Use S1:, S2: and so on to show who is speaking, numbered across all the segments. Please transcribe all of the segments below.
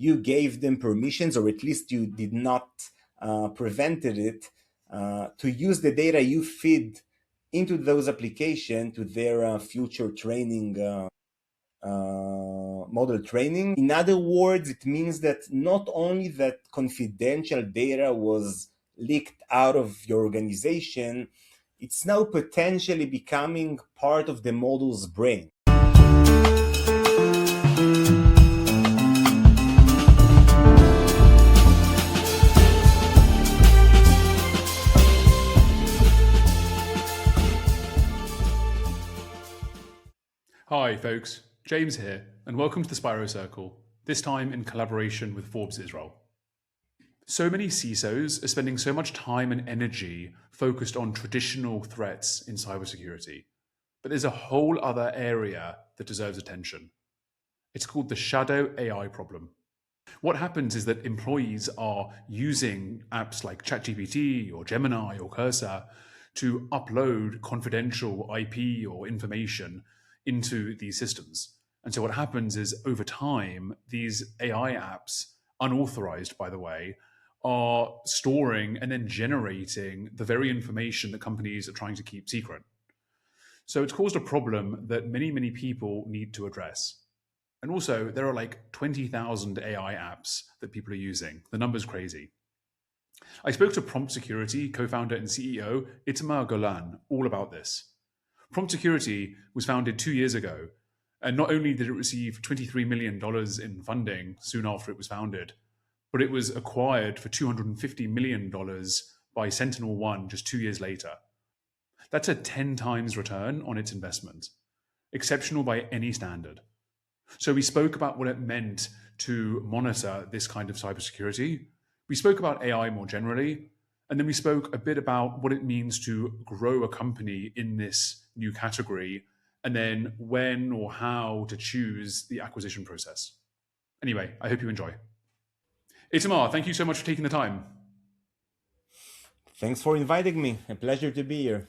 S1: you gave them permissions, or at least you did not prevented it to use the data you feed into those applications to their future training model training. In other words, it means that not only that confidential data was leaked out of your organization, it's now potentially becoming part of the model's brain.
S2: Hi folks, James here, and welcome to the Spyro Circle, this time in collaboration with Forbes Israel. So many CISOs are spending so much time and energy focused on traditional threats in cybersecurity, but there's a whole other area that deserves attention. It's called the shadow AI problem. What happens is that employees are using apps like ChatGPT or Gemini or Cursor to upload confidential IP or information into these systems. And so what happens is over time, these AI apps, unauthorized by the way, are storing and then generating the very information that companies are trying to keep secret. So it's caused a problem that many, many people need to address. And also, there are like 20,000 AI apps that people are using. The number's crazy. I spoke to Prompt Security co-founder and CEO Itamar Golan all about this. Prompt Security was founded 2 years ago, and not only did it receive $23 million in funding soon after it was founded, but it was acquired for $250 million by SentinelOne just 2 years later. That's a 10 times return on its investment. Exceptional by any standard. So we spoke about what it meant to monitor this kind of cybersecurity. We spoke about AI more generally, and then we spoke a bit about what it means to grow a company in this new category, and then when or how to choose the acquisition process. Anyway, I hope you enjoy. Itamar, thank you so much for taking the time.
S1: Thanks for inviting me. A pleasure to be here.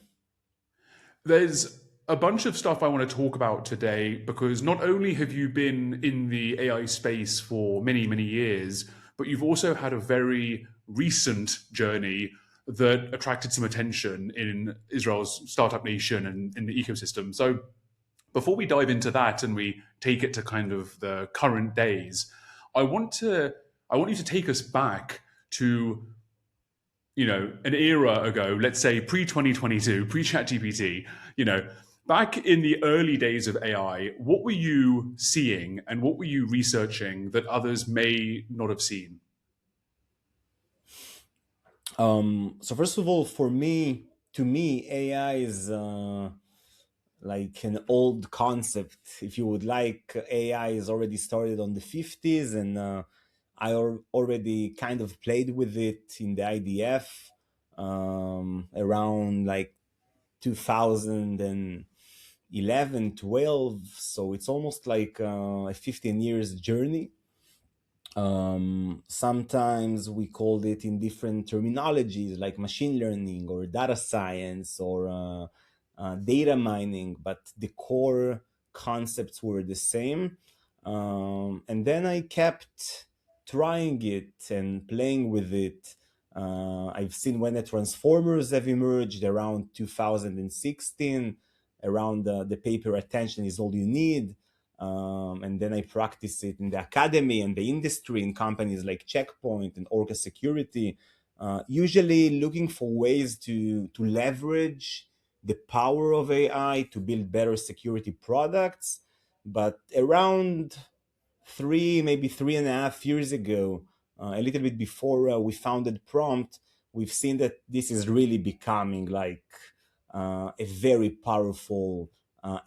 S2: There's a bunch of stuff I want to talk about today because not only have you been in the AI space for many, many years, but you've also had a very recent journey that attracted some attention in Israel's startup nation and in the ecosystem. So before we dive into that and we take it to kind of the current days, I want you to take us back to an era ago, let's say pre-2022, pre-ChatGPT, back in the early days of AI, what were you seeing and what were you researching that others may not have seen?
S1: So first of all, to me, AI is like an old concept. If you would like, AI is already started on the 50s, and I already kind of played with it in the IDF around like 2011, 12. So it's almost like a 15 years journey. Sometimes we called it in different terminologies like machine learning or data science or data mining, but the core concepts were the same. And then I kept trying it and playing with it. I've seen when the transformers have emerged around 2016, around the paper attention is all you need. And then I practice it in the academy and the industry in companies like Checkpoint and Orca Security, usually looking for ways to leverage the power of AI to build better security products. But around maybe 3.5 years ago, a little bit before we founded Prompt, we've seen that this is really becoming like a very powerful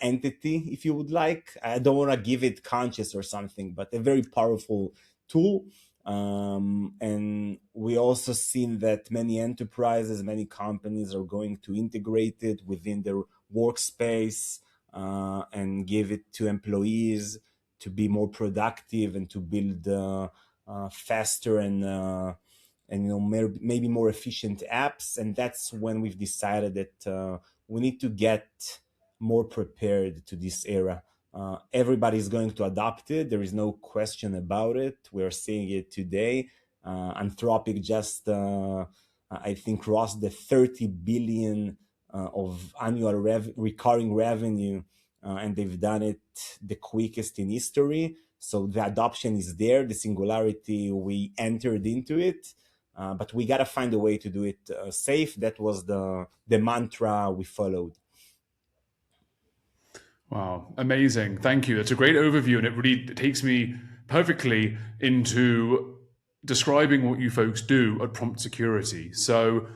S1: entity, if you would like. I don't want to give it conscious or something, but a very powerful tool. And we also seen that many enterprises, many companies are going to integrate it within their workspace and give it to employees to be more productive and to build faster and maybe more efficient apps. And that's when we've decided that we need to get more prepared to this era. Everybody's going to adopt it. There is no question about it. We're seeing it today. Anthropic just, I think, crossed the 30 billion of annual recurring revenue, and they've done it the quickest in history. So the adoption is there, the singularity, we entered into it, but we got to find a way to do it safe. That was the mantra we followed.
S2: Wow, amazing. Thank you. That's a great overview, and it really takes me perfectly into describing what you folks do at Prompt Security. So,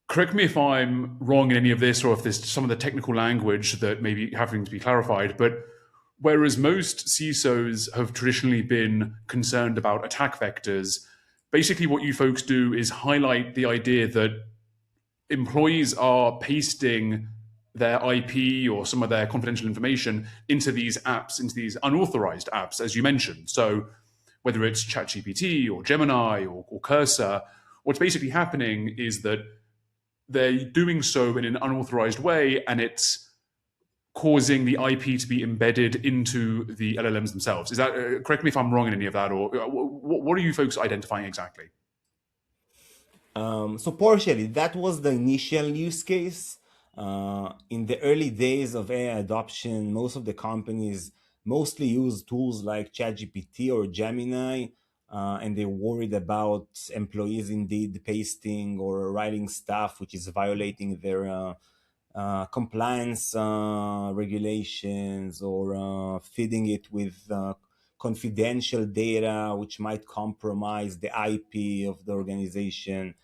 S2: correct me if I'm wrong in any of this, or if there's some of the technical language that may be having to be clarified, but whereas most CISOs have traditionally been concerned about attack vectors, basically what you folks do is highlight the idea that employees are pasting their IP or some of their confidential information into these apps, into these unauthorized apps, as you mentioned. So whether it's ChatGPT or Gemini or Cursor, what's basically happening is that they're doing so in an unauthorized way, and it's causing the IP to be embedded into the LLMs themselves. Is that correct me if I'm wrong in any of that, or what are you folks identifying exactly?
S1: So partially, that was the initial use case. In the early days of AI adoption, most of the companies mostly use tools like ChatGPT or Gemini, and they worried about employees indeed pasting or writing stuff which is violating their compliance regulations, or feeding it with confidential data which might compromise the IP of the organization.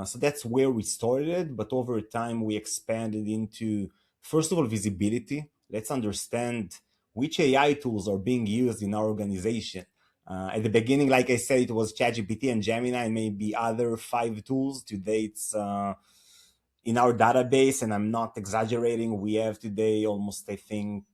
S1: So that's where we started, but over time we expanded into, first of all, visibility. Let's understand which AI tools are being used in our organization. At the beginning, like I said, it was ChatGPT and Gemini and maybe other 5 tools. Today it's in our database, and I'm not exaggerating, we have today almost, I think,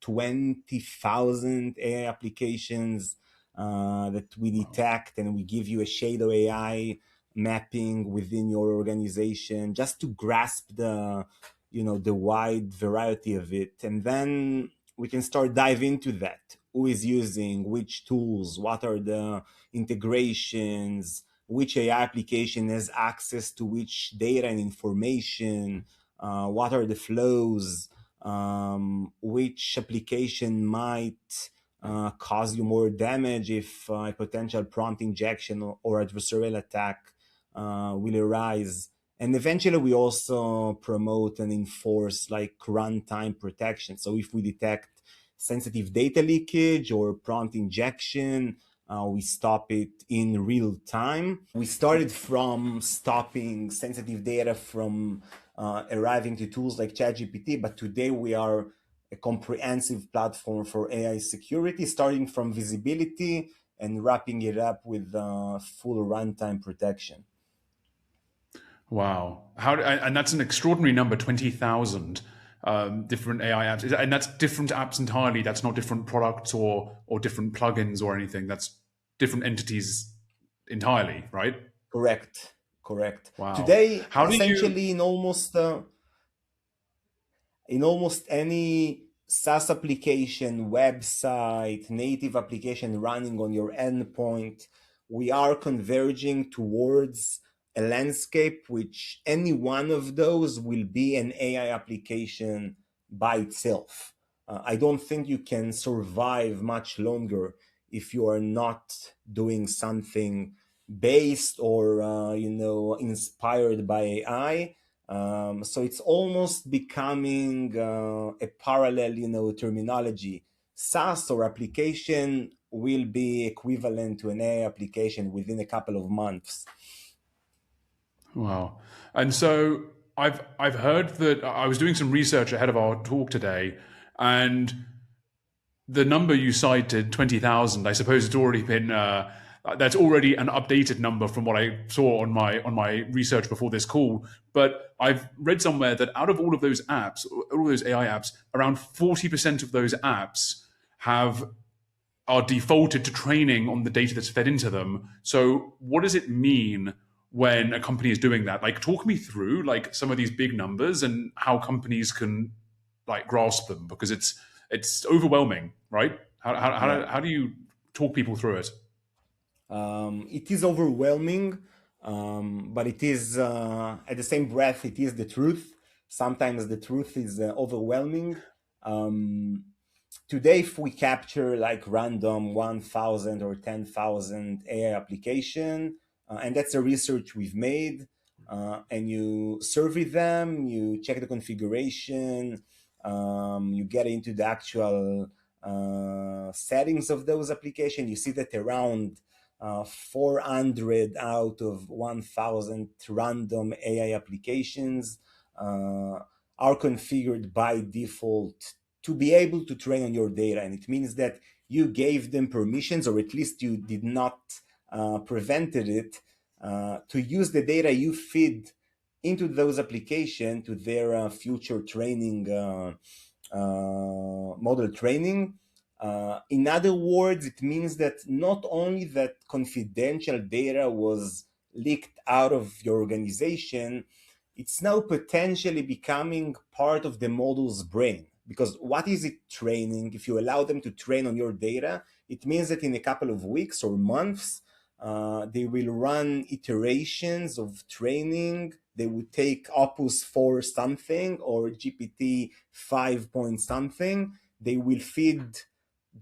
S1: 20,000 AI applications that we detect, and we give you a shadow AI mapping within your organization just to grasp the the wide variety of it. And then we can start dive into that. Who is using which tools? What are the integrations? Which AI application has access to which data and information? What are the flows? Which application might cause you more damage if a potential prompt injection or adversarial attack will arise. And eventually we also promote and enforce like runtime protection. So if we detect sensitive data leakage or prompt injection, we stop it in real time. We started from stopping sensitive data from arriving to tools like ChatGPT, but today we are a comprehensive platform for AI security, starting from visibility and wrapping it up with full runtime protection.
S2: Wow, and that's an extraordinary number, 20,000 different AI apps, and that's different apps entirely. That's not different products or different plugins or anything. That's different entities entirely, right?
S1: Correct. Correct.
S2: Wow.
S1: Today,
S2: How do you?
S1: essentially, in almost any SaaS application, website, native application running on your endpoint, we are converging towards a landscape which any one of those will be an AI application by itself. I don't think you can survive much longer if you are not doing something based or inspired by AI. So it's almost becoming a parallel, terminology. SaaS or application will be equivalent to an AI application within a couple of months.
S2: Wow. And so I've heard that I was doing some research ahead of our talk today, and the number you cited, 20,000, I suppose it's already been that's already an updated number from what I saw on my research before this call. But I've read somewhere that out of all of those apps, all of those AI apps, around 40% of those apps are defaulted to training on the data that's fed into them. So what does it mean when a company is doing that? Like, talk me through like some of these big numbers and how companies can like grasp them, because It's overwhelming, right?
S1: Yeah.
S2: How do you talk people through it?
S1: It is overwhelming, but it is at the same breath, it is the truth. Sometimes the truth is overwhelming. Um, Today, if we capture like random 1,000 or 10,000 AI application, and that's the research we've made, and you survey them, you check the configuration, you get into the actual settings of those applications, you see that around 400 out of 1,000 random AI applications are configured by default to be able to train on your data. And it means that you gave them permissions, or at least you did not prevented it to use the data you feed into those applications to their future training, model training. In other words, it means that not only that confidential data was leaked out of your organization, it's now potentially becoming part of the model's brain. Because what is it training? If you allow them to train on your data, it means that in a couple of weeks or months, they will run iterations of training. They would take Opus 4 something or GPT 5 point something. They will feed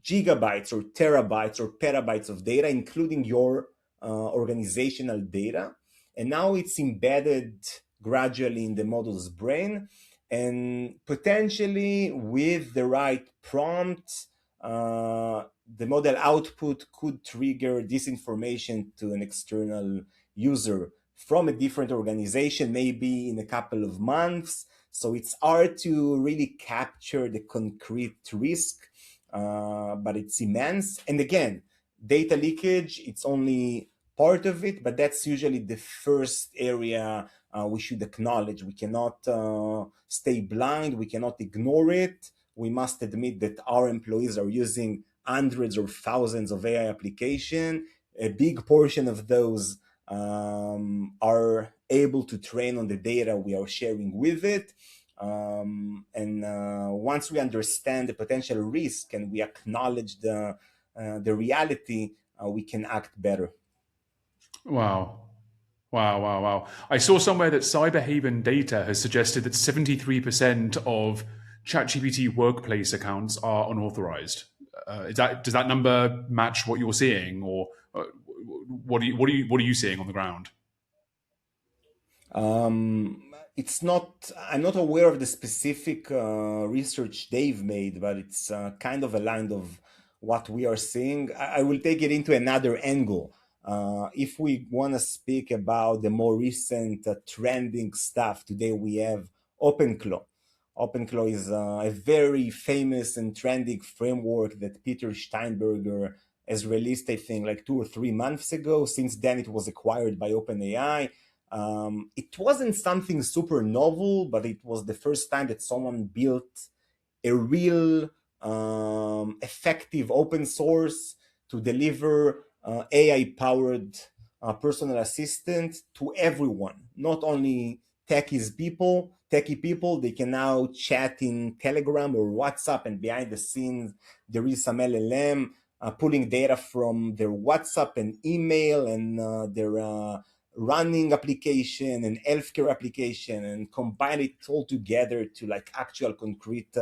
S1: gigabytes or terabytes or petabytes of data, including your organizational data. And now it's embedded gradually in the model's brain. And potentially, with the right prompt, the model output could trigger this information to an external user from a different organization, maybe in a couple of months. So it's hard to really capture the concrete risk, but it's immense. And again, data leakage, it's only part of it, but that's usually the first area we should acknowledge. We cannot stay blind. We cannot ignore it. We must admit that our employees are using hundreds or thousands of AI applications. A big portion of those are able to train on the data we are sharing with it. And once we understand the potential risk and we acknowledge the reality, we can act better.
S2: Wow. Wow, wow, wow. I saw somewhere that Cyberhaven data has suggested that 73% of ChatGPT workplace accounts are unauthorized. Does that number match what you're seeing, or what are you seeing on the ground?
S1: It's not. I'm not aware of the specific research they've made, but it's kind of aligned of what we are seeing. I will take it into another angle. If we want to speak about the more recent trending stuff, today we have OpenClaw. OpenClaw is a very famous and trending framework that Peter Steinberger has released, I think, like 2 or 3 months ago. Since then, it was acquired by OpenAI. It wasn't something super novel, but it was the first time that someone built a real effective open source to deliver AI powered personal assistant to everyone, not only techie people. They can now chat in Telegram or WhatsApp, and behind the scenes, there is some LLM pulling data from their WhatsApp and email and their running application and healthcare application, and combine it all together to like actual concrete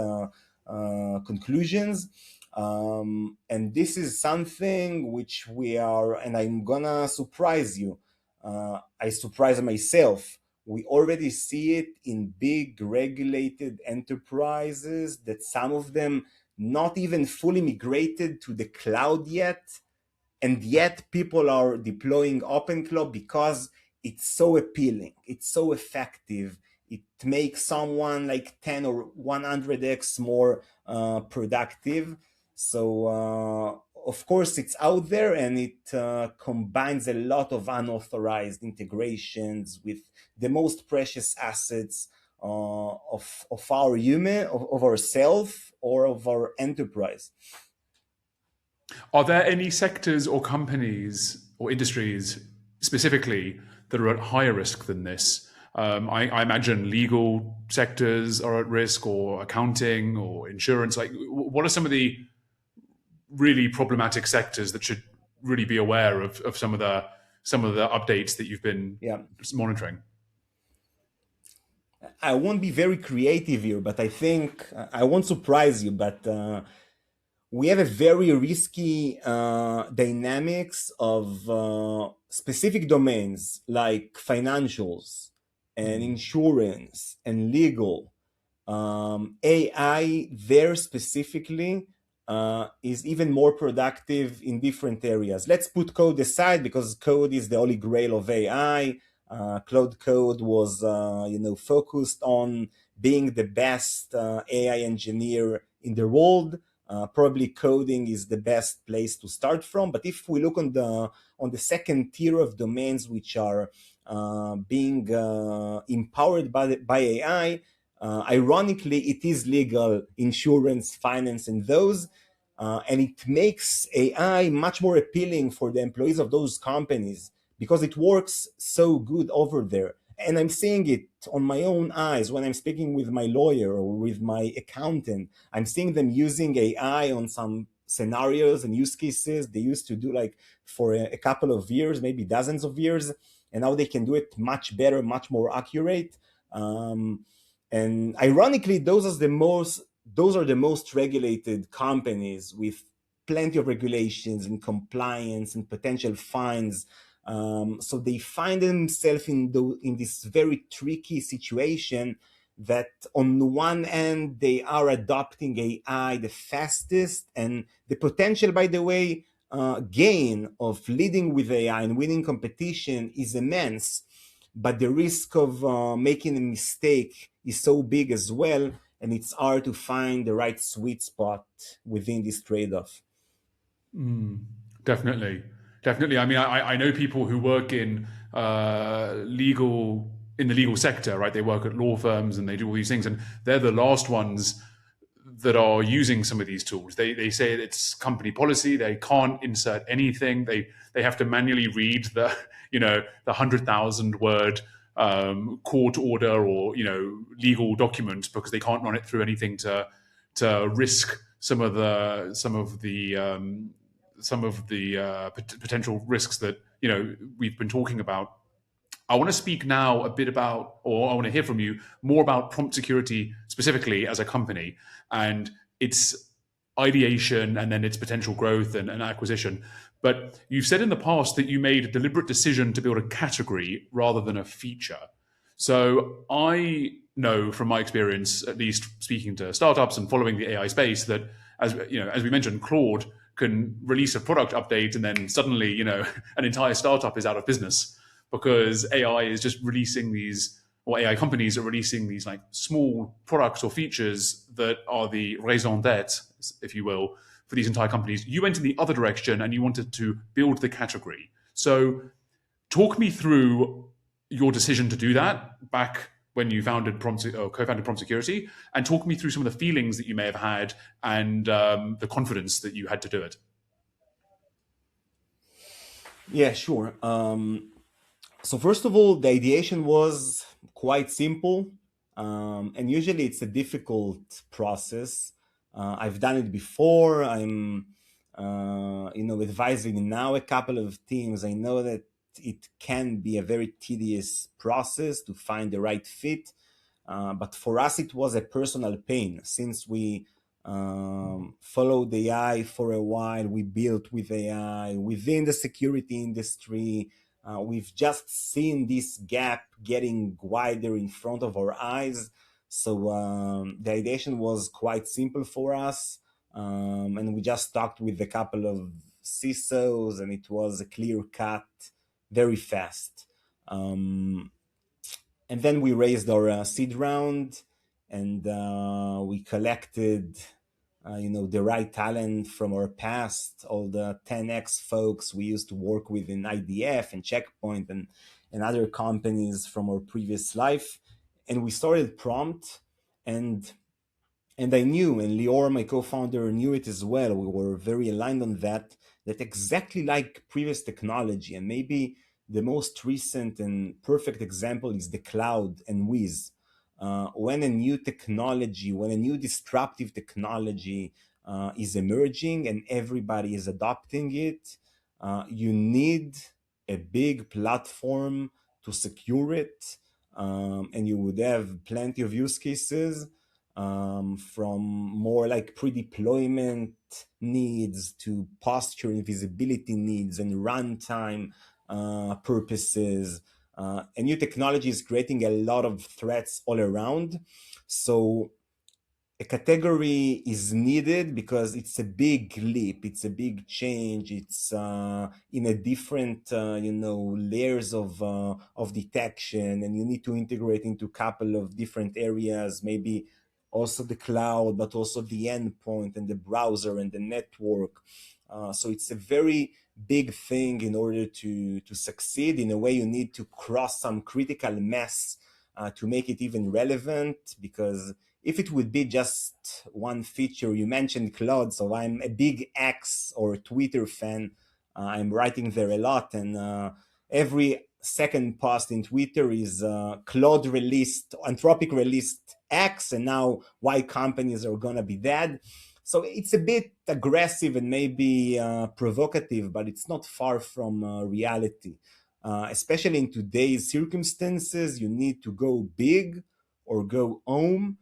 S1: conclusions. And this is something which we are, and I'm gonna surprise you. I surprise myself. We already see it in big regulated enterprises that some of them not even fully migrated to the cloud yet, and yet people are deploying OpenClaw because it's so appealing, it's so effective. It makes someone like 10 or 100x more productive. So of course it's out there, and it combines a lot of unauthorized integrations with the most precious assets of our human, of ourself or of our enterprise.
S2: Are there any sectors or companies or industries specifically that are at higher risk than this? I imagine legal sectors are at risk, or accounting, or insurance. Like, what are some of the really problematic sectors that should really be aware of some of the updates that you've been
S1: Yeah,
S2: monitoring?
S1: I won't be very creative here, but I think I won't surprise you, but we have a very risky dynamics of specific domains like financials and
S2: Mm.
S1: insurance and legal. AI there specifically is even more productive in different areas. Let's put code aside because code is the holy grail of AI. Cloud Code was, focused on being the best AI engineer in the world. Probably coding is the best place to start from. But if we look on the second tier of domains which are being empowered by AI, ironically, it is legal, insurance, finance, and those. And it makes AI much more appealing for the employees of those companies because it works so good over there. And I'm seeing it on my own eyes when I'm speaking with my lawyer or with my accountant. I'm seeing them using AI on some scenarios and use cases they used to do like for a couple of years, maybe dozens of years, and now they can do it much better, much more accurate. And ironically, those are the most regulated companies with plenty of regulations and compliance and potential fines. So they find themselves in this very tricky situation that on one end they are adopting AI the fastest, and the potential, by the way, gain of leading with AI and winning competition is immense, but the risk of making a mistake is so big as well, and it's hard to find the right sweet spot within this trade-off.
S2: Mm, definitely, definitely. I mean, I know people who work in legal in the legal sector, right? They work at law firms and they do all these things, and they're the last ones that are using some of these tools. They say it's company policy. They can't insert anything. They have to manually read the the 100,000 word court order or legal document because they can't run it through anything to risk some of the potential risks that we've been talking about. I want to speak now a bit about, or I want to hear from you more about prompt security specifically as a company and its ideation and then its potential growth and acquisition. But you've said in the past that you made a deliberate decision to build a category rather than a feature. So I know from my experience, at least speaking to startups and following the AI space, that as we mentioned, Claude can release a product update and then suddenly, an entire startup is out of business because AI is just releasing these, or AI companies are releasing these like small products or features that are the raison d'etre, if you will, for these entire companies. You went in the other direction and you wanted to build the category. So talk me through your decision to do that back when you founded co-founded Prompt Security, and talk me through some of the feelings that you may have had and the confidence that you had to do it.
S1: Yeah, sure. So first of all, the ideation was quite simple, and usually it's a difficult process. I've done it before. I'm, advising now a couple of teams. I know that it can be a very tedious process to find the right fit, but for us it was a personal pain since we followed AI for a while. We built with AI within the security industry. We've just seen this gap getting wider in front of our eyes. So the ideation was quite simple for us. And we just talked with a couple of CISOs, and it was a clear cut very fast. And then we raised our seed round, and we collected the right talent from our past, all the 10x folks we used to work with in IDF and Checkpoint and other companies from our previous life. And we started Prompt, and I knew, and Lior, my co-founder, knew it as well. We were very aligned on that exactly like previous technology, and maybe the most recent and perfect example is the cloud and Wiz. When a new technology, when a new disruptive technology is emerging and everybody is adopting it, you need a big platform to secure it, and you would have plenty of use cases, from more like pre-deployment needs to posture and visibility needs and runtime purposes. And new technology is creating a lot of threats all around. So a category is needed because it's a big leap, it's a big change, it's in a different layers of detection, and you need to integrate into a couple of different areas, maybe also the cloud, but also the endpoint and the browser and the network. So it's a very big thing. In order to succeed in a way, you need to cross some critical mass to make it even relevant, because if it would be just one feature, you mentioned Claude, so I'm a big X or Twitter fan. I'm writing there a lot, and every second post in Twitter is Claude released, Anthropic released X, and now why companies are gonna be dead. So it's a bit aggressive and maybe provocative, but it's not far from reality. Especially in today's circumstances, you need to go big or go home,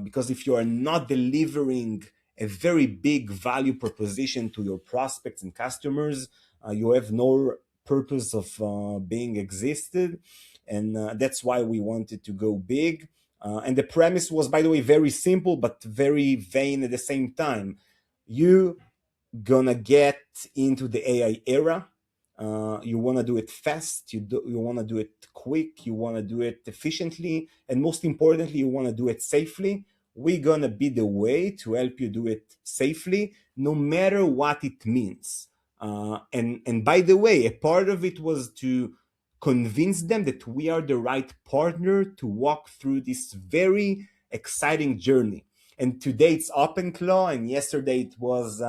S1: because if you are not delivering a very big value proposition to your prospects and customers, you have no purpose of being existed. And that's why we wanted to go big. And the premise was, by the way, very simple, but very vain at the same time. You gonna get into the AI era. You want to do it fast. You want to do it quick. You want to do it efficiently, and most importantly, you want to do it safely. We're gonna be the way to help you do it safely, no matter what it means. And by the way, a part of it was to convince them that we are the right partner to walk through this very exciting journey. And today it's OpenClaw, and yesterday it was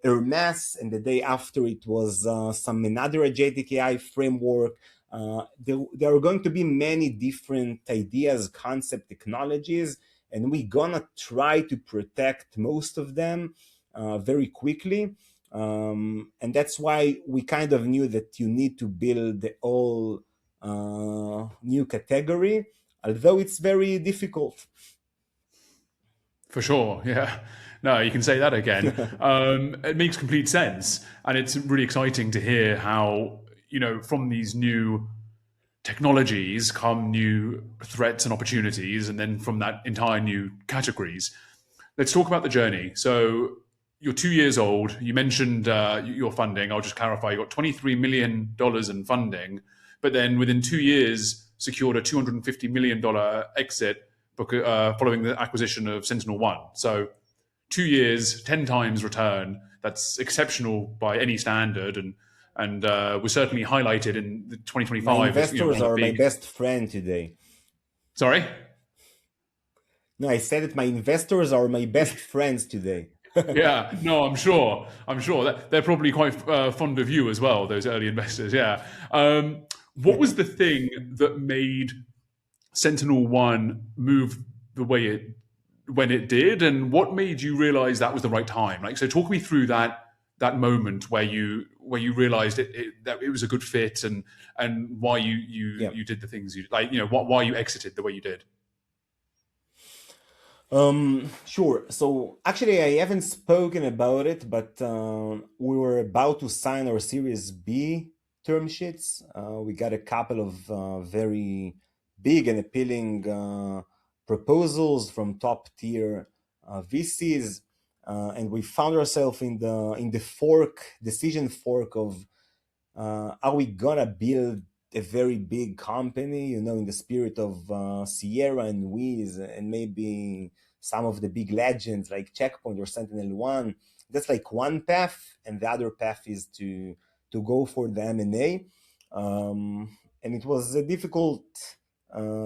S1: Hermes, and the day after it was some another agentic AI framework. There are going to be many different ideas, concept, technologies, and we're gonna try to protect most of them very quickly. And that's why we kind of knew that you need to build the whole new category, although it's very difficult.
S2: For sure, yeah. No, you can say that again. It makes complete sense, and it's really exciting to hear how from these new technologies come new threats and opportunities, and then from that entire new categories. Let's talk about the journey. So you're 2 years old. You mentioned your funding. I'll just clarify. You got $23 million in funding, but then within 2 years secured a $250 million exit following the acquisition of SentinelOne. So 2 years, 10 times return. That's exceptional by any standard, and was certainly highlighted in the
S1: My
S2: 2025 as
S1: investors
S2: one of
S1: are
S2: the
S1: my
S2: big.
S1: best friend today.
S2: Sorry.
S1: No, I said that my investors are my best friends today.
S2: Yeah, no, I'm sure that they're probably quite fond of you as well. Those early investors, yeah. What was the thing that made Sentinel-1 move the way it when it did, and what made you realize that was the right time? Like, so talk me through that moment where you realized that it was a good fit, and why you you
S1: Yeah.
S2: you did the things you like, why you exited the way you did.
S1: Sure. So actually, I haven't spoken about it, but we were about to sign our Series B term sheets. We got a couple of very big and appealing proposals from top tier VCs, and we found ourselves in the decision fork of are we gonna build a very big company, in the spirit of Sierra and Wiz, and maybe some of the big legends like Checkpoint or SentinelOne? That's like one path, and the other path is to go for the M&A. And it was a difficult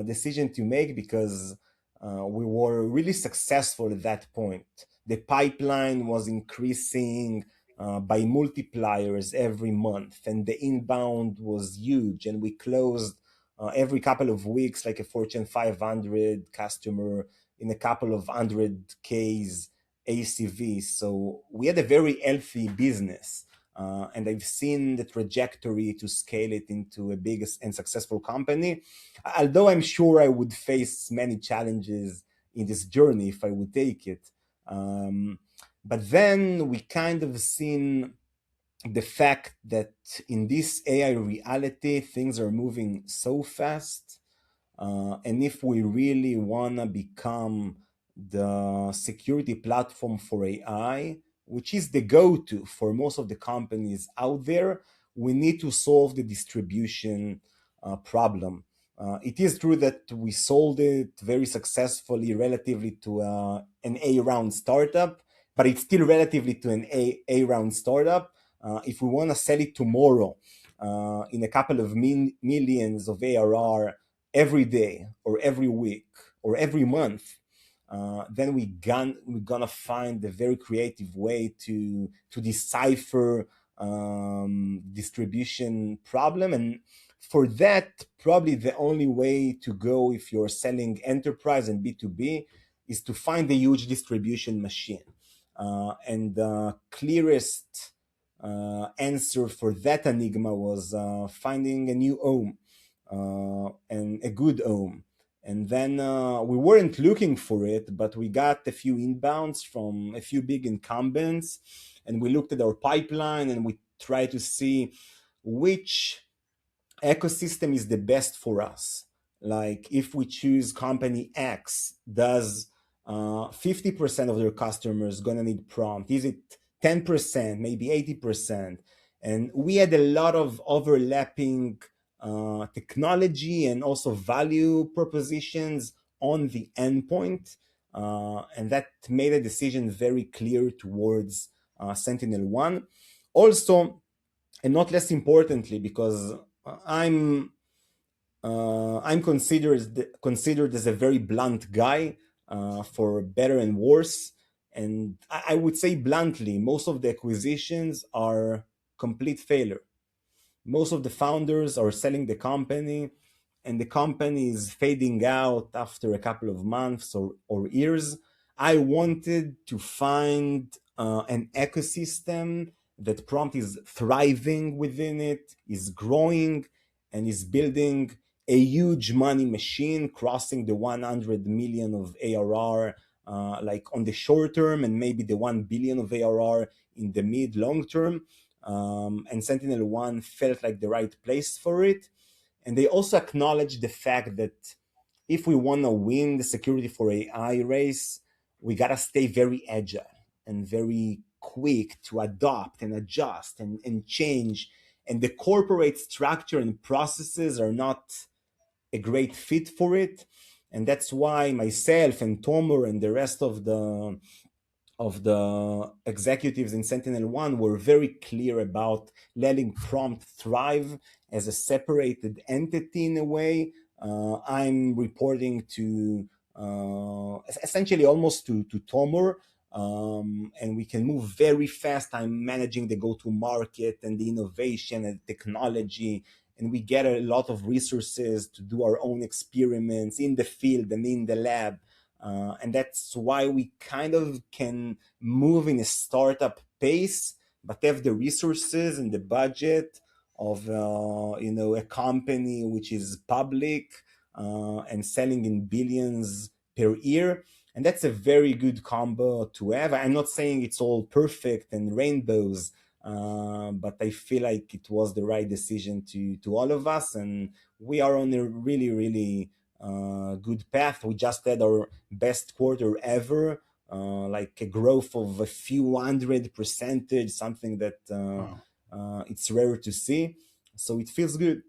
S1: decision to make because we were really successful at that point. The pipeline was increasing, by multipliers every month, and the inbound was huge, and we closed every couple of weeks like a Fortune 500 customer in a couple of hundred Ks ACV. So we had a very healthy business. And I've seen the trajectory to scale it into a big and successful company. Although I'm sure I would face many challenges in this journey if I would take it. But then we kind of seen the fact that in this AI reality, things are moving so fast. And if we really want to become the security platform for AI, which is the go to for most of the companies out there, we need to solve the distribution problem. It is true that we sold it very successfully relatively to an A round startup, but it's still relatively to an A round startup. If we want to sell it tomorrow in a couple of millions of ARR every day or every week or every month, then we're gonna find a very creative way to decipher distribution problem. And for that, probably the only way to go if you're selling enterprise and B2B is to find a huge distribution machine. And the clearest answer for that enigma was finding a new home, and a good home. And then we weren't looking for it, but we got a few inbounds from a few big incumbents, and we looked at our pipeline and we tried to see which ecosystem is the best for us. Like if we choose company X, does 50% of their customers gonna need prompt? Is it 10%, maybe 80%? And we had a lot of overlapping technology and also value propositions on the endpoint. And that made a decision very clear towards SentinelOne. Also, and not less importantly, because I'm considered as a very blunt guy, for better and worse. And I would say bluntly, most of the acquisitions are complete failure. Most of the founders are selling the company, and the company is fading out after a couple of months or years. I wanted to find an ecosystem that prompt is thriving within it, is growing, and is building a huge money machine, crossing the 100 million of ARR, like on the short term, and maybe the 1 billion of ARR in the mid long term. And SentinelOne felt like the right place for it. And they also acknowledged the fact that if we want to win the security for AI race, we got to stay very agile and very quick to adopt and adjust and change. And the corporate structure and processes are not a great fit for it. And that's why myself and Tomer and the rest of the executives in SentinelOne were very clear about letting prompt thrive as a separated entity in a way. I'm reporting to essentially almost to Tomer, and we can move very fast. I'm managing the go-to-market and the innovation and technology, and we get a lot of resources to do our own experiments in the field and in the lab. And that's why we kind of can move in a startup pace, but have the resources and the budget of a company which is public and selling in billions per year. And that's a very good combo to have. I'm not saying it's all perfect and rainbows, but I feel like it was the right decision to all of us, and we are on a really, really good path. We just had our best quarter ever, like a growth of a few 100%, something that
S2: Wow.
S1: it's rare to see. So it feels good.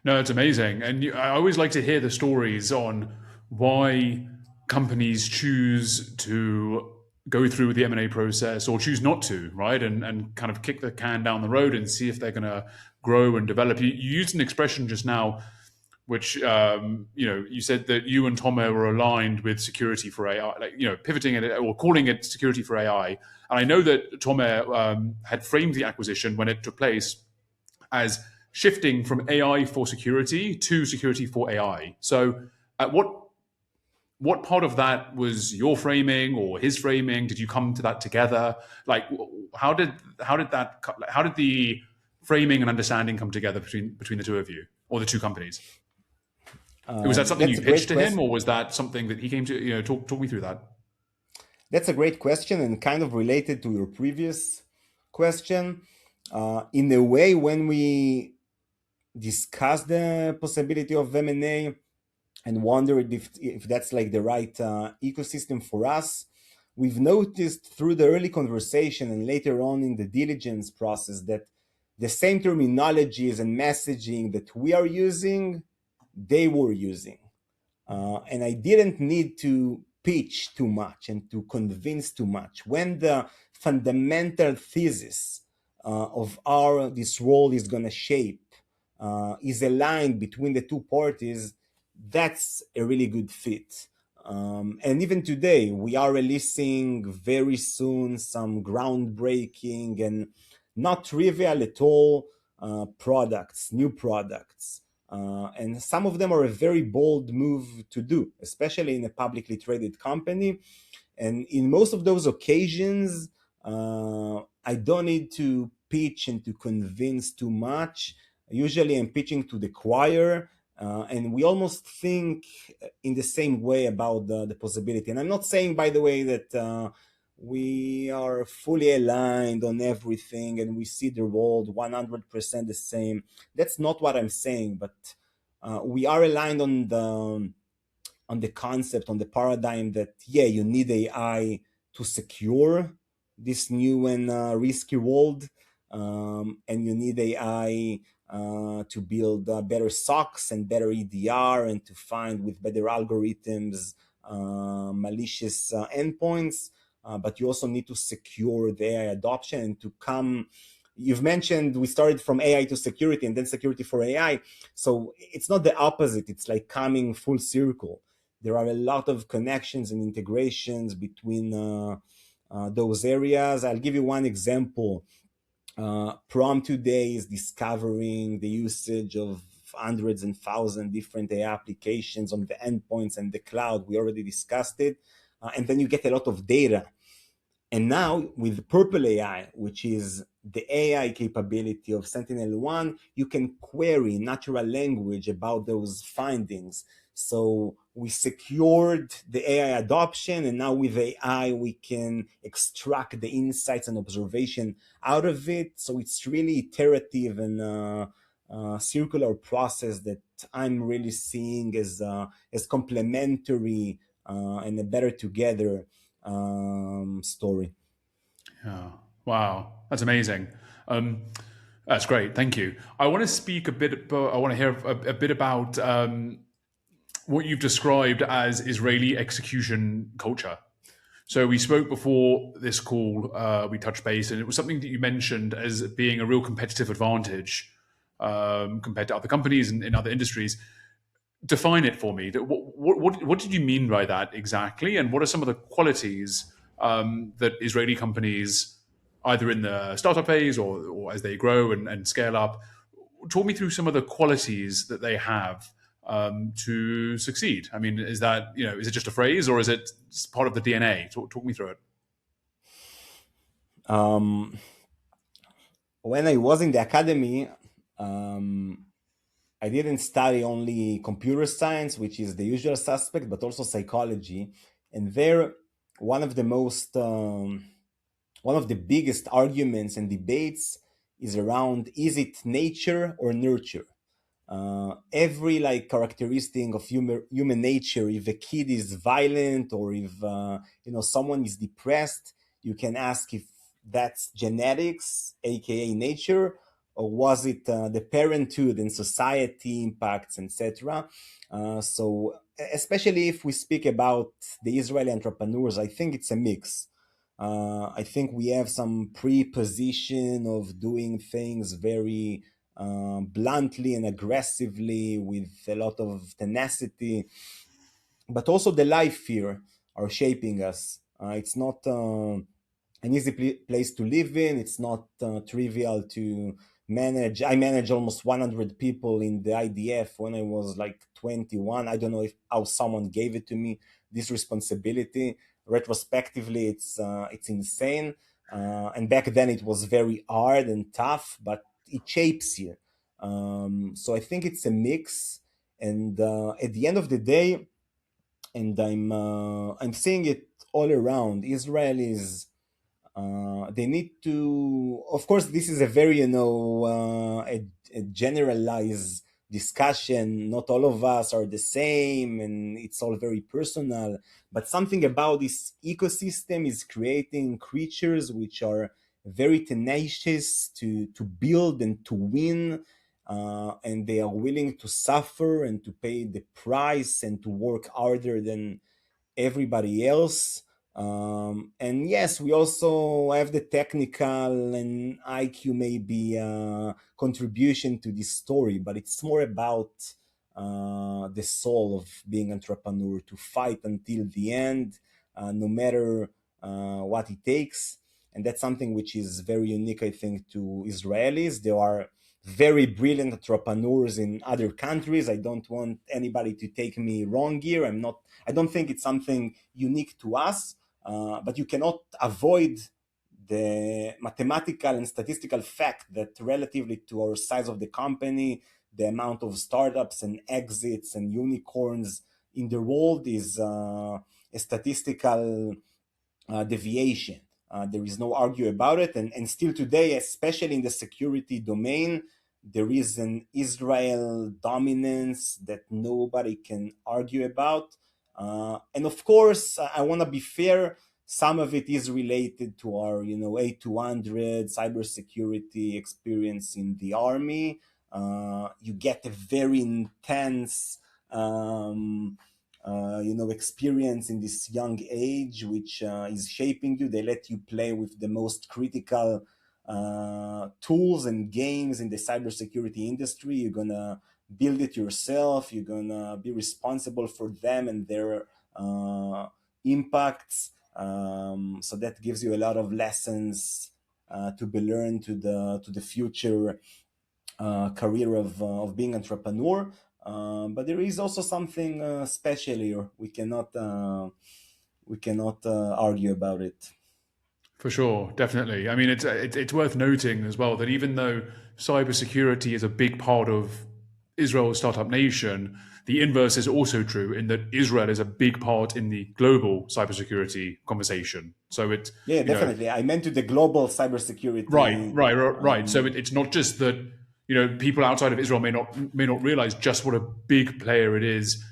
S2: No, it's amazing. And I always like to hear the stories on why companies choose to go through the M&A process or choose not to, right? And kind of kick the can down the road and see if they're going to grow and develop. You used an expression just now, which you said that you and Tomer were aligned with security for AI, like pivoting it or calling it security for AI. And I know that Tomer had framed the acquisition when it took place as shifting from AI for security to security for AI. So, at what part of that was your framing or his framing? Did you come to that together? Like, how did the framing and understanding come together between the two of you or the two companies? Was that something
S1: That's
S2: you
S1: a
S2: pitched
S1: great
S2: to him,
S1: question.
S2: or was that something that he came to? Talk me through that.
S1: That's a great question and kind of related to your previous question. In a way, when we discussed the possibility of M&A and wondered if that's like the right ecosystem for us, we've noticed through the early conversation and later on in the diligence process that the same terminologies and messaging that we are using, they were using. And I didn't need to pitch too much and to convince too much. When the fundamental thesis of how this world is going to shape is aligned between the two parties, that's a really good fit. And even today, we are releasing very soon some groundbreaking and not trivial at all products, new products. And some of them are a very bold move to do, especially in a publicly traded company. And in most of those occasions, I don't need to pitch and to convince too much. Usually I'm pitching to the choir, and we almost think in the same way about the possibility. And I'm not saying, by the way, that we are fully aligned on everything and we see the world 100% the same. That's not what I'm saying, but we are aligned on the concept, on the paradigm that, yeah, you need AI to secure this new and risky world, and you need AI to build better SOCs and better EDR and to find with better algorithms malicious endpoints. But you also need to secure the AI adoption and to come. You've mentioned we started from AI to security and then security for AI. So it's not the opposite. It's like coming full circle. There are a lot of connections and integrations between those areas. I'll give you one example. Prom today is discovering the usage of hundreds and thousands different AI applications on the endpoints and the cloud. We already discussed it. And then you get a lot of data. And now with Purple AI, which is the AI capability of SentinelOne, you can query natural language about those findings. So we secured the AI adoption, and now with AI, we can extract the insights and observation out of it. So it's really iterative and circular process that I'm really seeing as complementary and a better together story.
S2: Yeah. Wow, that's amazing. That's great. Thank you. I want to speak a bit. I want to hear a bit about what you've described as Israeli execution culture. So we spoke before this call. We touched base, and it was something that you mentioned as being a real competitive advantage compared to other companies and in other industries. Define it for me. What did you mean by that exactly? And what are some of the qualities that Israeli companies, either in the startup phase or as they grow and scale up, talk me through some of the qualities that they have to succeed? I mean, is it just a phrase or is it part of the DNA? Talk me through it.
S1: When I was in the academy, I didn't study only computer science, which is the usual suspect, but also psychology. And there, one of the most, one of the biggest arguments and debates is around, is it nature or nurture? Every like characteristic of human nature, if a kid is violent or if someone is depressed, you can ask if that's genetics, aka nature, or was it the parenthood and society impacts, etc. So especially if we speak about the Israeli entrepreneurs, I think it's a mix. I think we have some preposition of doing things very bluntly and aggressively with a lot of tenacity, but also the life fear are shaping us. It's not an easy place to live in. It's not trivial to manage. I manage almost 100 people in the IDF when I was like 21. I don't know if how someone gave it to me, this responsibility. Retrospectively, it's insane. And back then it was very hard and tough, but it shapes you. So I think it's a mix. And at the end of the day, and I'm seeing it all around. Israel is they need to. Of course, this is a very a generalized discussion. Not all of us are the same, and it's all very personal. But something about this ecosystem is creating creatures which are very tenacious to build and to win. And they are willing to suffer and to pay the price and to work harder than everybody else. And yes, we also have the technical and IQ maybe contribution to this story, but it's more about the soul of being entrepreneur, to fight until the end, no matter what it takes. And that's something which is very unique, I think, to Israelis. There are very brilliant entrepreneurs in other countries. I don't want anybody to take me wrong here. I don't think it's something unique to us, but you cannot avoid the mathematical and statistical fact that relatively to our size of the company, the amount of startups and exits and unicorns in the world is a statistical deviation. There is no argue about it, and still today, especially in the security domain, there is an Israel dominance that nobody can argue about. And of course, I want to be fair. Some of it is related to our, A200 cybersecurity experience in the army. You get a very intense experience in this young age, which is shaping you. They let you play with the most critical tools and games in the cybersecurity industry. You're gonna build it yourself. You're gonna be responsible for them and their impacts. So that gives you a lot of lessons to be learned to the future career of being entrepreneur. But there is also something special here. We cannot argue about it.
S2: For sure, definitely. I mean, it's worth noting as well that even though cybersecurity is a big part of Israel's startup nation, the inverse is also true in that Israel is a big part in the global cybersecurity conversation. So it's,
S1: Yeah,
S2: you know,
S1: definitely. I meant to the global
S2: right,
S1: cybersecurity.
S2: right, right. So it's not just that people outside of Israel may not realize just what a big player it is,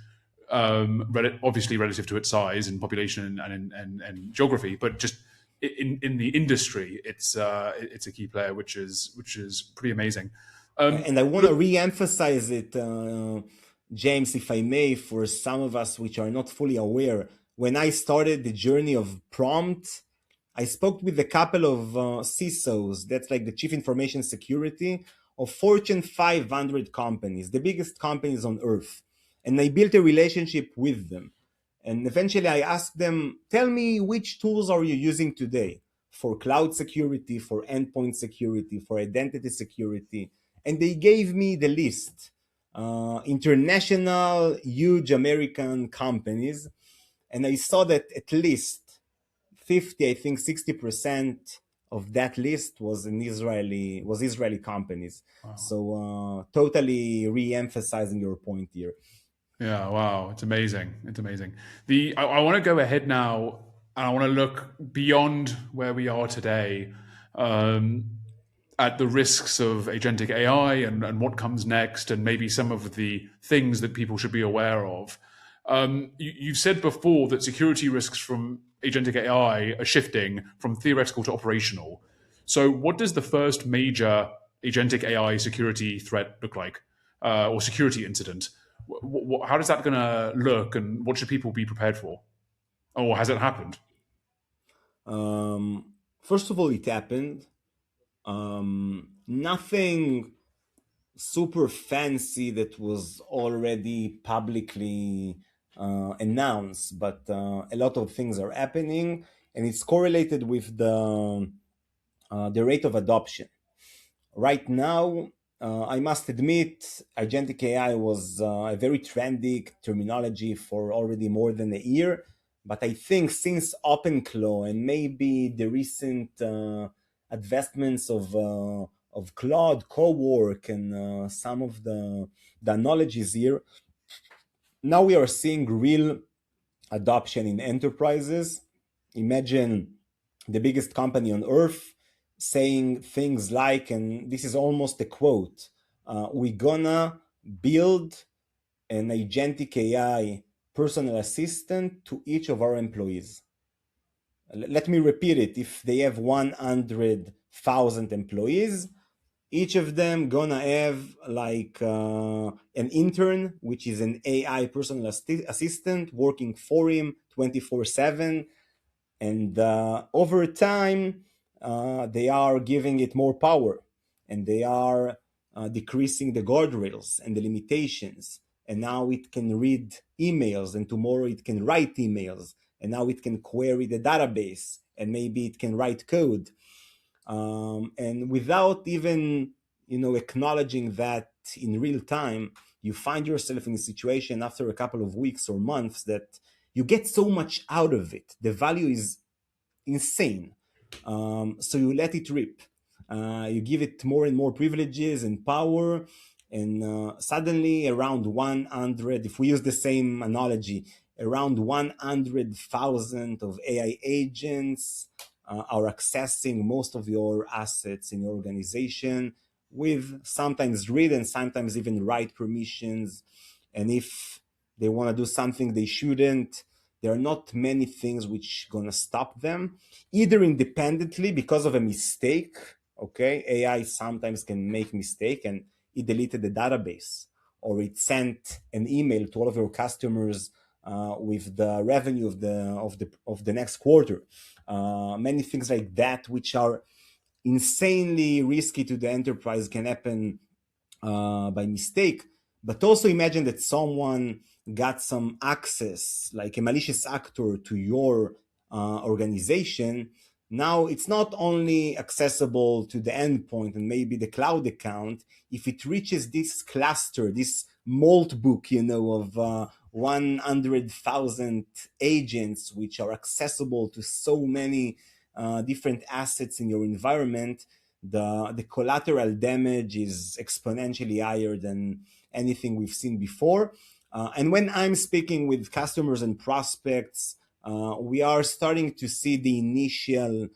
S2: obviously relative to its size and population and geography, but just in the industry, it's a key player, which is pretty amazing.
S1: And I want to
S2: Look,
S1: re-emphasize it, James, if I may, for some of us which are not fully aware. When I started the journey of prompt, I spoke with a couple of CISOs, that's like the Chief Information Security, of Fortune 500 companies, the biggest companies on earth. And I built a relationship with them. And eventually I asked them, tell me which tools are you using today for cloud security, for endpoint security, for identity security. And they gave me the list. International, huge American companies. And I saw that at least 50, I think 60% of that list was Israeli companies.
S2: wow.
S1: So totally re-emphasizing your point here.
S2: Yeah, wow, it's amazing. It's amazing. I want to go ahead now, and I want to look beyond where we are today, um, at the risks of agentic AI and what comes next, and maybe some of the things that people should be aware of. You've said before that security risks from agentic AI are shifting from theoretical to operational. So, what does the first major agentic AI security threat look like, or security incident? How does that going to look, and what should people be prepared for? Or has it happened?
S1: First of all, it happened. Nothing. super fancy that was already publicly announced, but a lot of things are happening, and it's correlated with the rate of adoption. Right now, I must admit, agentic AI was a very trendy terminology for already more than a year. But I think since OpenClaw and maybe the recent advancements of Claude, Cowork, and some of the knowledges here, now we are seeing real adoption in enterprises. Imagine the biggest company on earth saying things like, and this is almost a quote, we're gonna build an agentic AI personal assistant to each of our employees. Let me repeat it. If they have 100,000 employees, each of them gonna have like an intern, which is an AI personal assistant working for him 24/7. And over time, they are giving it more power, and they are decreasing the guardrails and the limitations. And now it can read emails, and tomorrow it can write emails, and now it can query the database, and maybe it can write code. And without even acknowledging that in real time, you find yourself in a situation after a couple of weeks or months that you get so much out of it. The value is insane. So you let it rip. You give it more and more privileges and power, and suddenly around 100, if we use the same analogy, around 100,000 of AI agents are accessing most of your assets in your organization with sometimes read and sometimes even write permissions. And if they want to do something they shouldn't, there are not many things which gonna stop them, either independently because of a mistake. Okay, AI sometimes can make mistake, and it deleted the database, or it sent an email to all of your customers with the revenue of the next quarter. Many things like that, which are insanely risky to the enterprise, can happen by mistake. But also imagine that someone got some access, like a malicious actor, to your organization. Now it's not only accessible to the endpoint and maybe the cloud account. If it reaches this cluster, this malt book, of 100,000 agents, which are accessible to so many different assets in your environment, the collateral damage is exponentially higher than anything we've seen before. And when I'm speaking with customers and prospects, we are starting to see the initial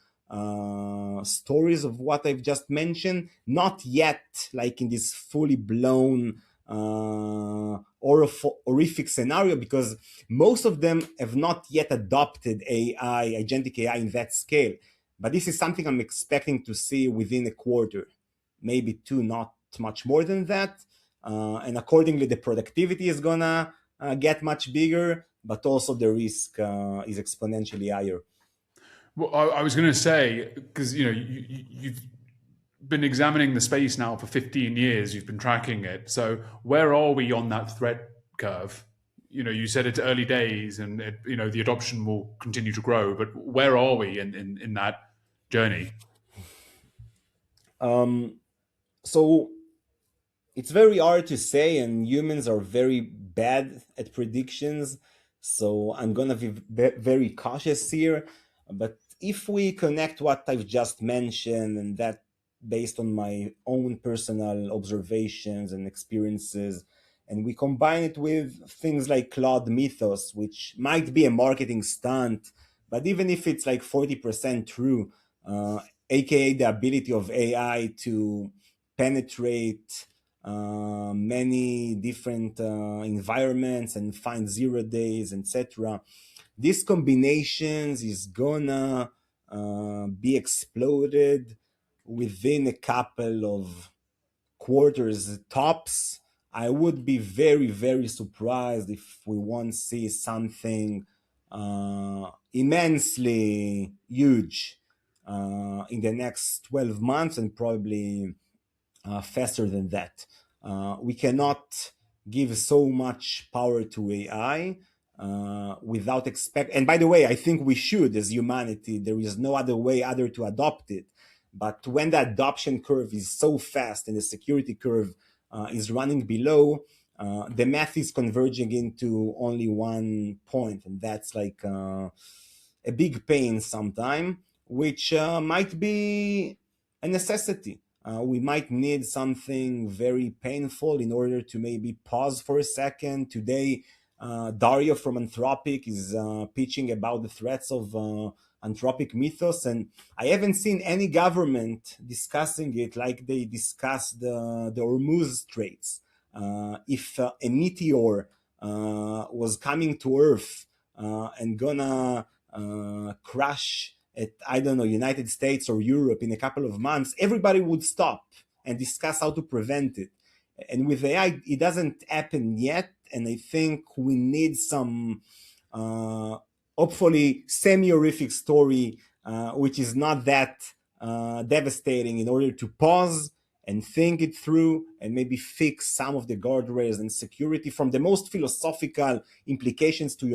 S1: stories of what I've just mentioned, not yet like in this fully blown horrific scenario, because most of them have not yet adopted AI, agentic AI in that scale. But this is something I'm expecting to see within a quarter, maybe two, not much more than that. And accordingly, the productivity is gonna get much bigger, but also the risk is exponentially higher.
S2: Well, I was going to say, because you've been examining the space now for 15 years. You've been tracking it. So where are we on that threat curve? You said it's early days, and the adoption will continue to grow. But where are we in that journey?
S1: So it's very hard to say, and humans are very bad at predictions. So I'm gonna be very cautious here. But if we connect what I've just mentioned, and that based on my own personal observations and experiences, and we combine it with things like Claude Mythos, which might be a marketing stunt, but even if it's like 40% true, aka the ability of AI to penetrate many different environments and find 0 days, etc. These combinations is gonna be exploded within a couple of quarters tops. I would be very, very surprised if we won't see something immensely huge in the next 12 months, and probably faster than that. We cannot give so much power to AI without expect. And by the way, I think we should, as humanity, there is no other way other to adopt it. But when the adoption curve is so fast and the security curve is running below, the math is converging into only one point, and that's like a big pain sometime, which might be a necessity. We might need something very painful in order to maybe pause for a second. Today, Dario from Anthropic is pitching about the threats of Anthropic Mythos, and I haven't seen any government discussing it like they discussed the Hormuz Straits. If a meteor was coming to Earth and gonna crash at, I don't know, United States or Europe in a couple of months, everybody would stop and discuss how to prevent it. And with AI, it doesn't happen yet. And I think we need some, hopefully, semi-horrific story, which is not that devastating, in order to pause and think it through and maybe fix some of the guardrails and security from the most philosophical implications to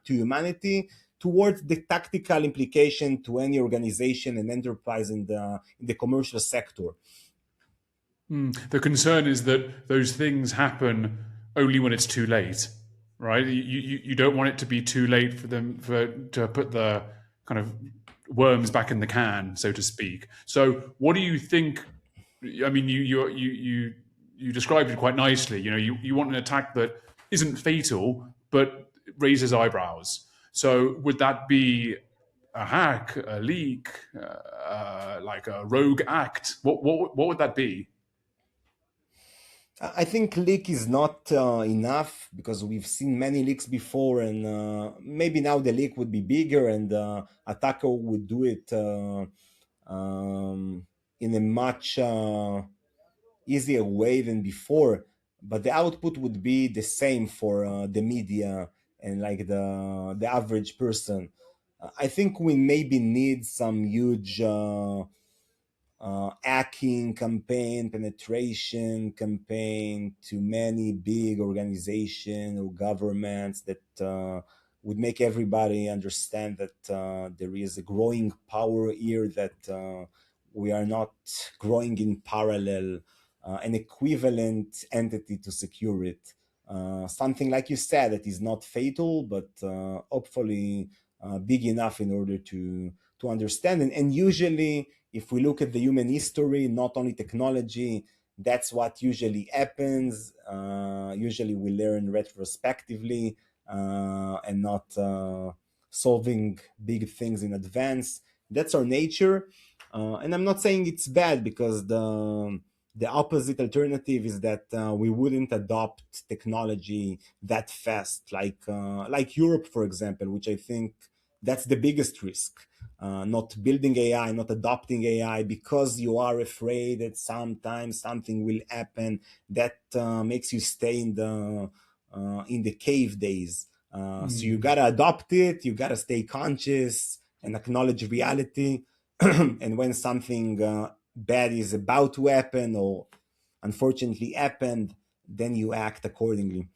S1: humanity towards the tactical implication to any organization and enterprise in the commercial sector.
S2: The concern is that those things happen only when it's too late, right? You don't want it to be too late for them to put the kind of worms back in the can, so to speak. So, what do you think? I mean, you described it quite nicely. You know, you want an attack that isn't fatal but raises eyebrows. So, would that be a hack, a leak, like a rogue act? What would that be?
S1: I think leak is not enough, because we've seen many leaks before, and maybe now the leak would be bigger, and attacker would do it in a much easier way than before. But the output would be the same for the media and like the average person. I think we maybe need some huge hacking campaign, penetration campaign to many big organizations or governments that would make everybody understand that there is a growing power here, that we are not growing in parallel, an equivalent entity to secure it. Something like you said, that is not fatal, but hopefully big enough in order to understand. And usually, if we look at the human history, not only technology, that's what usually happens. Usually we learn retrospectively and not solving big things in advance. That's our nature. And I'm not saying it's bad, because the opposite alternative is that we wouldn't adopt technology that fast, like Europe, for example, which I think that's the biggest risk. Not building AI, not adopting AI, because you are afraid that sometimes something will happen that makes you stay in the cave days. So you gotta adopt it. You gotta stay conscious and acknowledge reality. And when something bad is about to happen, or unfortunately happened, then you act accordingly.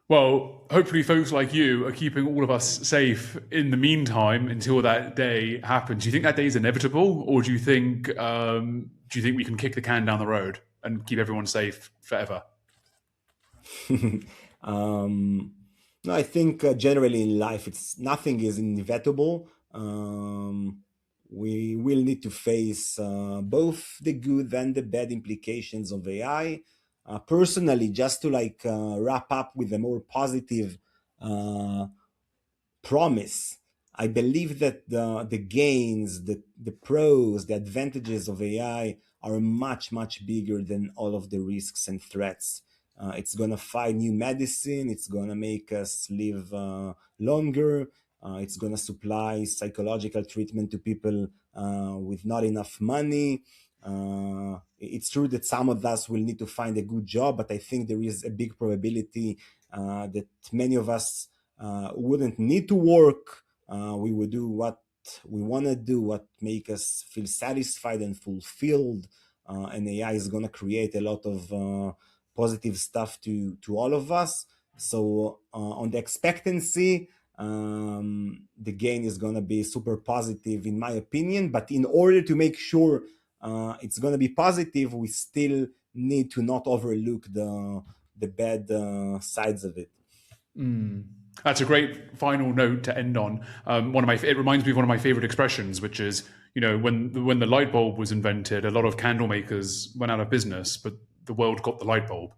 S2: Well, hopefully, folks like you are keeping all of us safe in the meantime until that day happens. Do you think that day is inevitable, or do you think we can kick the can down the road and keep everyone safe forever?
S1: No, I think generally in life, it's nothing is inevitable. We will need to face both the good and the bad implications of AI. Personally, just to wrap up with a more positive uh, promise, I believe that the gains, the pros, the advantages of AI are much, much bigger than all of the risks and threats. It's going to find new medicine. It's going to make us live longer. It's going to supply psychological treatment to people with not enough money. It's true that some of us will need to find a good job, but I think there is a big probability that many of us wouldn't need to work. We would do what we want to do, what make us feel satisfied and fulfilled. and AI is going to create a lot of positive stuff to all of us. So on the expectancy, the gain is going to be super positive in my opinion. But in order to make sure it's going to be positive, we still need to not overlook the bad sides of it.
S2: That's a great final note to end on. It reminds me of one of my favorite expressions, which is, when the light bulb was invented, a lot of candle makers went out of business, but the world got the light bulb.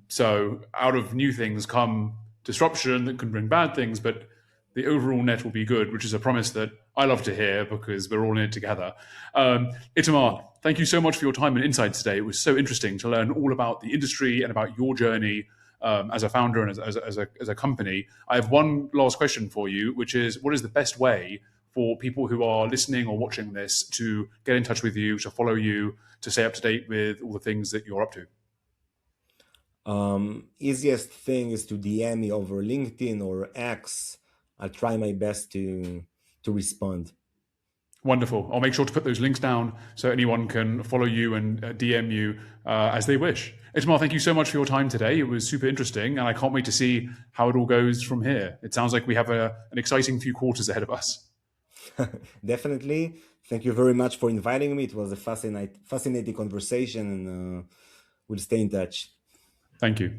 S2: So out of new things come disruption that can bring bad things, but the overall net will be good, which is a promise that I love to hear because we're all in it together. Itamar, thank you so much for your time and insights today. It was so interesting to learn all about the industry and about your journey as a founder and as a company. I have one last question for you, which is, what is the best way for people who are listening or watching this to get in touch with you, to follow you, to stay up to date with all the things that you're up to?
S1: Easiest thing is to DM me over LinkedIn or X. I'll try my best to respond.
S2: Wonderful. I'll make sure to put those links down so anyone can follow you and DM you as they wish. Itamar, thank you so much for your time today. It was super interesting, and I can't wait to see how it all goes from here. It sounds like we have an exciting few quarters ahead of us.
S1: Definitely. Thank you very much for inviting me. It was a fascinating conversation, and we'll stay in touch.
S2: Thank you.